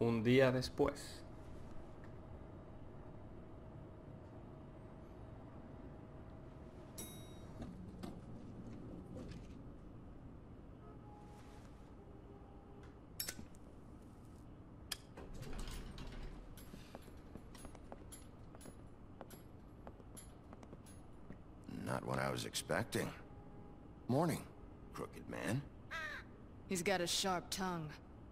Un día después. Not what I was expecting. Morning, crooked man. He's got a sharp tongue.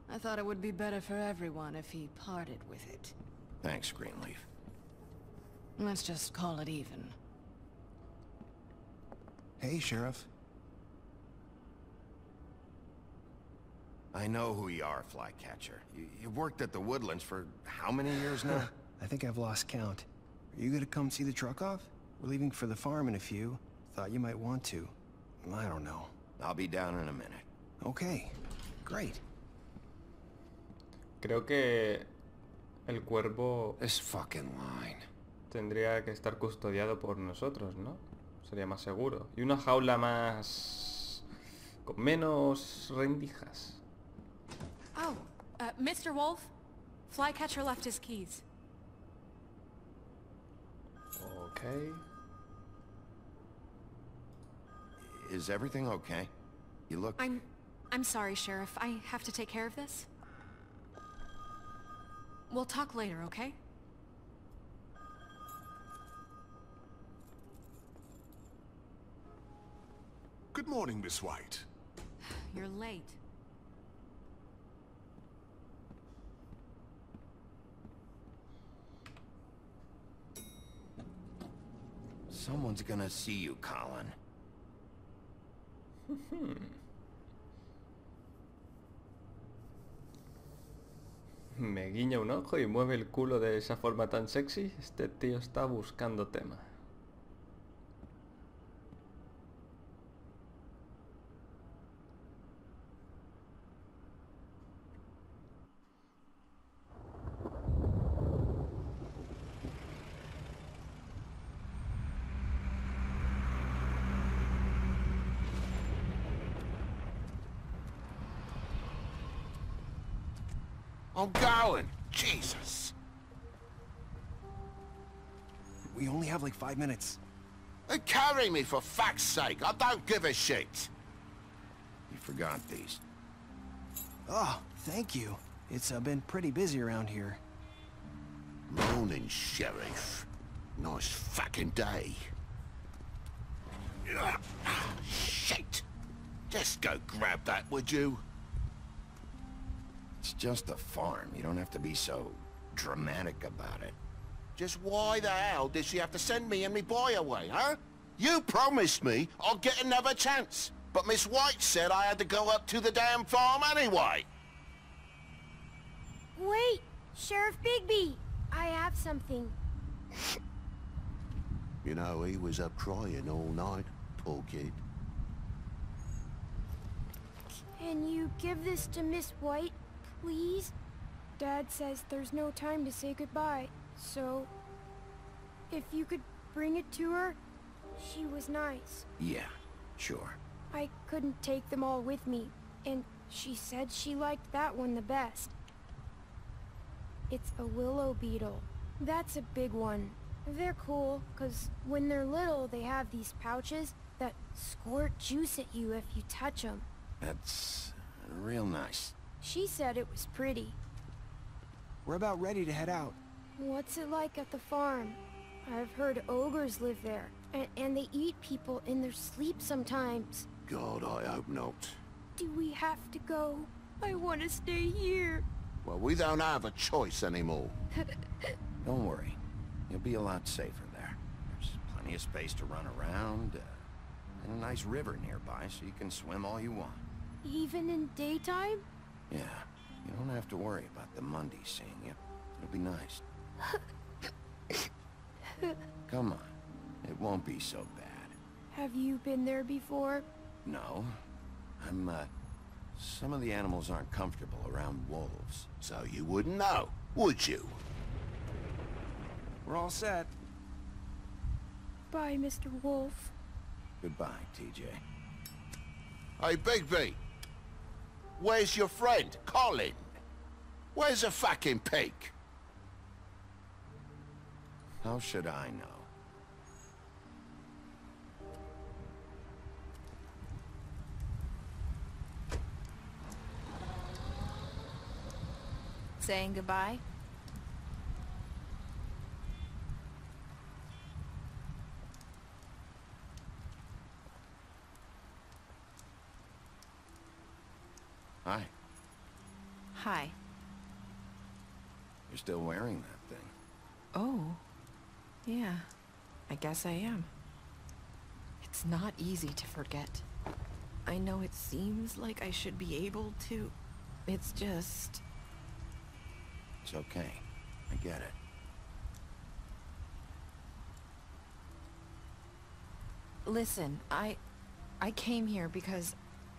I thought it would be better for everyone if he parted with it. Thanks, Greenleaf. Let's just call it even. Hey, Sheriff. I know who you are, Flycatcher. You've worked at the Woodlands for how many years now? I think I've lost count. Are you gonna come see the truck off? We're leaving for the farm in a few. Thought you might want to. I don't know. I'll be down in a minute. Okay, great. Creo que el cuervo This fucking line. tendría que estar custodiado por nosotros, ¿no? Sería más seguro. Y una jaula más... con menos rendijas. Oh, Mr. Wolf? Flycatcher left his keys. Okay. Is everything okay? You look... I'm sorry, Sheriff. I have to take care of this. We'll talk later, okay? Good morning, Miss White. You're late. Someone's gonna see you, Colin. Me guiña un ojo y mueve el culo de esa forma tan sexy. Este tío está buscando tema. I'm going! Jesus! We only have like 5 minutes. Carry me, for fuck's sake! I don't give a shit! You forgot these. Oh, thank you. It's been pretty busy around here. Morning, Sheriff. Nice fucking day. Shit! Just go grab that, would you? It's just a farm. You don't have to be so dramatic about it. Just why the hell did she have to send me and me boy away, huh? You promised me I'll get another chance, but Miss White said I had to go up to the damn farm anyway. Wait, Sheriff Bigby, I have something. You know, he was up crying all night, poor kid. Can you give this to Miss White, please? Dad says there's no time to say goodbye, so... if you could bring it to her, she was nice. Yeah, sure. I couldn't take them all with me, and she said she liked that one the best. It's a willow beetle. That's a big one. They're cool, 'cause when they're little they have these pouches that squirt juice at you if you touch them. That's real nice. She said it was pretty. We're about ready to head out. What's it like at the farm? I've heard ogres live there, and they eat people in their sleep sometimes. God, I hope not. Do we have to go? I want to stay here. Well, we don't have a choice anymore. Don't worry. You'll be a lot safer there. There's plenty of space to run around, and a nice river nearby so you can swim all you want. Even in daytime? Yeah, you don't have to worry about the Monday seeing you. It'll be nice. Come on. It won't be so bad. Have you been there before? No. Some of the animals aren't comfortable around wolves. So you wouldn't know, would you? We're all set. Bye, Mr. Wolf. Goodbye, TJ. Hey, Bigby! Where's your friend, Colin? Where's the fucking peak? How should I know? Saying goodbye? Hi. Hi. You're still wearing that thing. Oh. Yeah. I guess I am. It's not easy to forget. I know it seems like I should be able to. It's just... It's okay. I get it. Listen, I came here because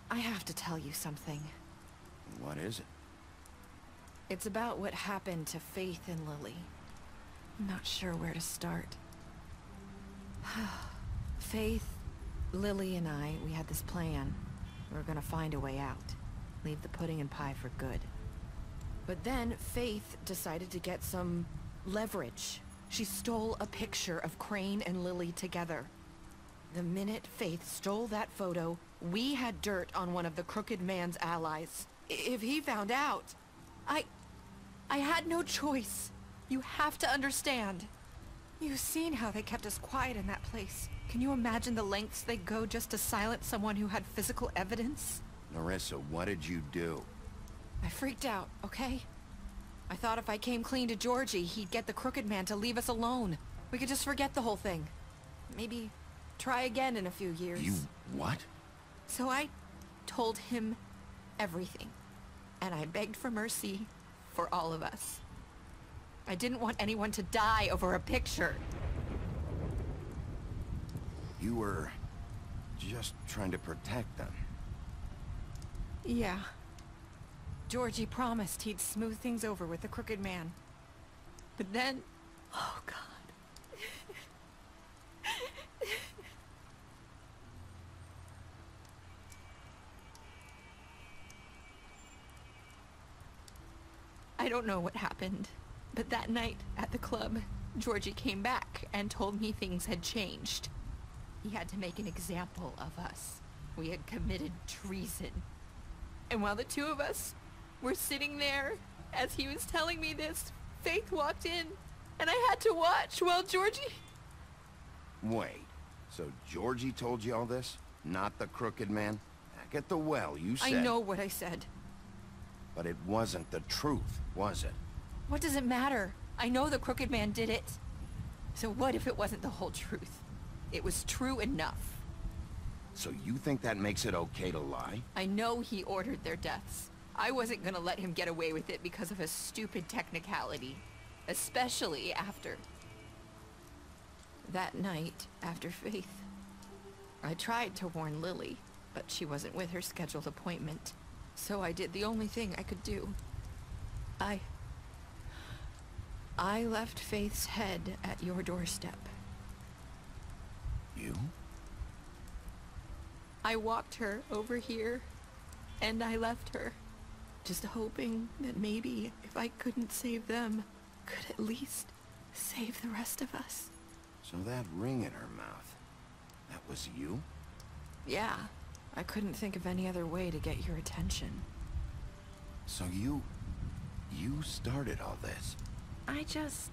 I have to tell you something. What is it? It's about what happened to Faith and Lily. I'm not sure where to start. Faith, Lily and I, we had this plan. We were gonna find a way out. Leave the pudding and pie for good. But then Faith decided to get some leverage. She stole a picture of Crane and Lily together. The minute Faith stole that photo, we had dirt on one of the Crooked Man's allies. If he found out, I had no choice. You have to understand. You've seen how they kept us quiet in that place. Can you imagine the lengths they go just to silence someone who had physical evidence? Nerissa, what did you do? I freaked out, okay? I thought if I came clean to Georgie, he'd get the Crooked Man to leave us alone. We could just forget the whole thing. Maybe try again in a few years. You what? So I told him everything. And I begged for mercy for all of us. I didn't want anyone to die over a picture. You were just trying to protect them. Yeah. Georgie promised he'd smooth things over with the Crooked Man. But then... Oh, God. I don't know what happened, but that night at the club, Georgie came back and told me things had changed. He had to make an example of us. We had committed treason. And while the two of us were sitting there, as he was telling me this, Faith walked in, and I had to watch while Georgie... Wait, so Georgie told you all this? Not the Crooked Man? Back at the well, you said... I know what I said. But it wasn't the truth, was it? What does it matter? I know the Crooked Man did it. So what if it wasn't the whole truth? It was true enough. So you think that makes it okay to lie? I know he ordered their deaths. I wasn't gonna let him get away with it because of a stupid technicality. Especially after... that night, after Faith. I tried to warn Lily, but she wasn't with her scheduled appointment. So I did the only thing I could do. I left Faith's head at your doorstep. You? I walked her over here, and I left her. Just hoping that maybe if I couldn't save them, could at least save the rest of us. So that ring in her mouth, that was you? Yeah, I couldn't think of any other way to get your attention. So you started all this? I just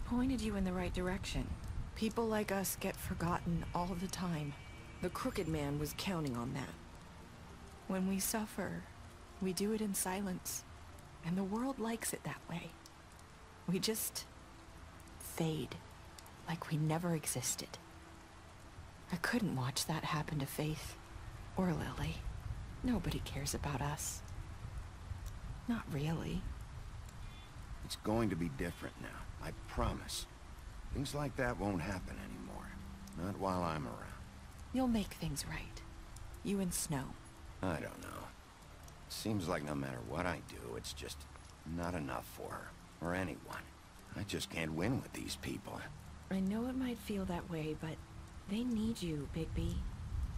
pointed you in the right direction. People like us get forgotten all the time. The Crooked Man was counting on that. When we suffer, we do it in silence. And the world likes it that way. We just fade, like we never existed. I couldn't watch that happen to Faith, or Lily. Nobody cares about us. Not really. It's going to be different now, I promise. Things like that won't happen anymore. Not while I'm around. You'll make things right. You and Snow. I don't know. Seems like no matter what I do, it's just not enough for her, or anyone. I just can't win with these people. I know it might feel that way, but they need you, Bigby.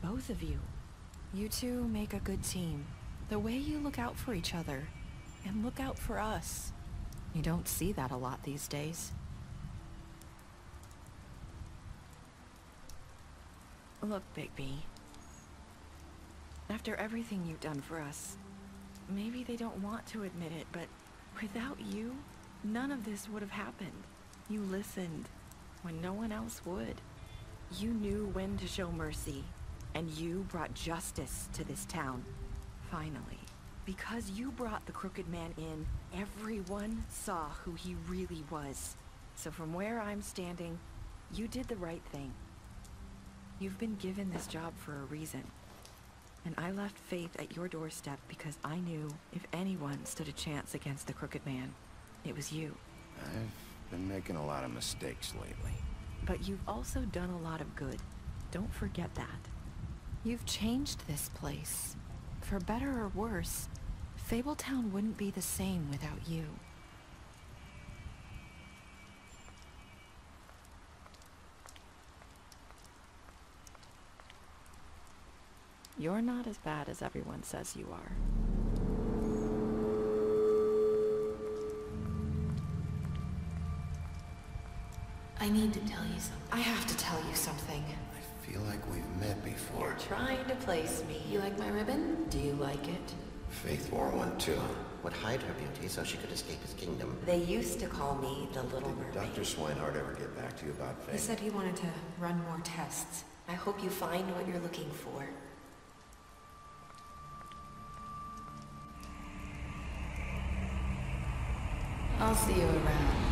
Both of you. You two make a good team. The way you look out for each other, and look out for us. You don't see that a lot these days. Look, Bigby. After everything you've done for us, maybe they don't want to admit it, but without you, none of this would have happened. You listened when no one else would. You knew when to show mercy, and you brought justice to this town. Finally. Because you brought the Crooked Man in, everyone saw who he really was. So from where I'm standing, you did the right thing. You've been given this job for a reason. And I left Faith at your doorstep because I knew if anyone stood a chance against the Crooked Man, it was you. I've been making a lot of mistakes lately. But you've also done a lot of good. Don't forget that. You've changed this place. For better or worse, Fabletown wouldn't be the same without you. You're not as bad as everyone says you are. I need to tell you something. I have to tell you something. I feel like we've met before. You're trying to place me. You like my ribbon? Do you like it? Faith wore one too. Would hide her beauty so she could escape his kingdom. They used to call me the Little Mermaid. Did Dr. Swinehart ever get back to you about Faith? He said he wanted to run more tests. I hope you find what you're looking for. I'll see you around.